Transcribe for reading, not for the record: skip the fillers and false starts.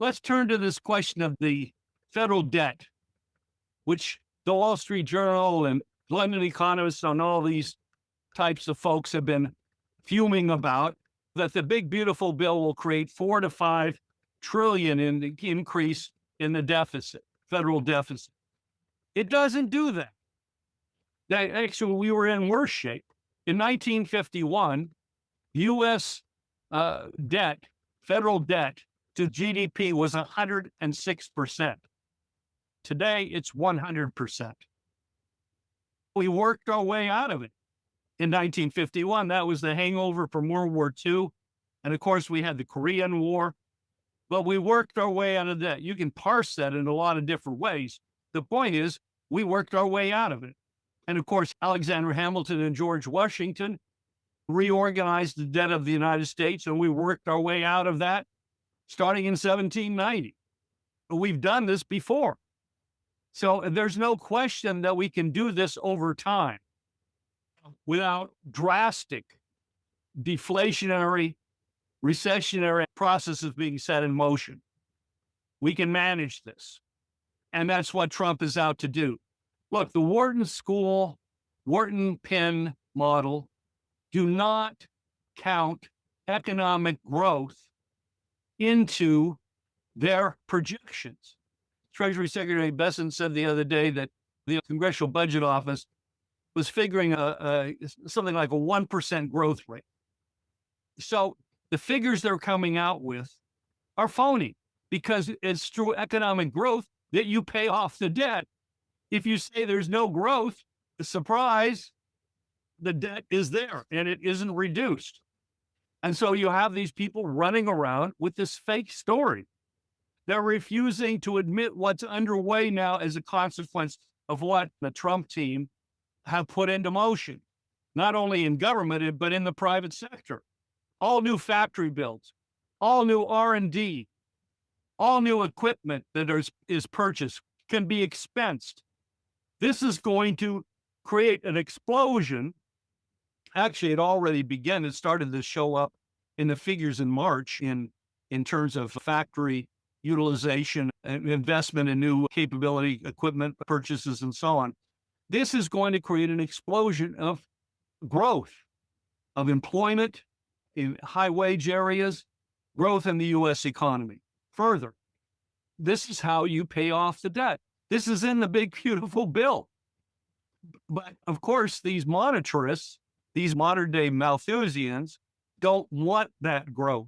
let's turn to this question of the federal debt, which the Wall Street Journal and London economists and all these types of folks have been fuming about, that the big beautiful bill will create 4 to 5 trillion in the increase in the deficit, federal deficit. It doesn't do that. Actually, we were in worse shape. In 1951, U.S. Debt, federal debt to GDP was 106%. Today, it's 100%. We worked our way out of it. In 1951, that was the hangover from World War II. And of course, we had the Korean War. But we worked our way out of that. You can parse that in a lot of different ways. The point is, we worked our way out of it. And of course, Alexander Hamilton and George Washington reorganized the debt of the United States, and we worked our way out of that starting in 1790. We've done this before. So there's no question that we can do this over time without drastic deflationary, recessionary processes being set in motion. We can manage this. And that's what Trump is out to do. Look, the Wharton School, Wharton-Penn model do not count economic growth into their projections. Treasury Secretary Besson said the other day that the Congressional Budget Office was figuring something like a 1% growth rate. So the figures they're coming out with are phony, because it's through economic growth that you pay off the debt. If you say there's no growth, surprise, the debt is there and it isn't reduced. And so you have these people running around with this fake story. They're refusing to admit what's underway now as a consequence of what the Trump team have put into motion, not only in government, but in the private sector. All new factory builds, all new R&D, all new equipment that is purchased can be expensed. This is going to create an explosion. Actually, it already began. It started to show up in the figures in March in terms of factory utilization and investment in new capability, equipment purchases, and so on. This is going to create an explosion of growth, of employment in high wage areas, growth in the U.S. economy. Further, this is how you pay off the debt. This is in the big, beautiful bill. But of course, these monetarists, these modern day Malthusians, don't want that growth.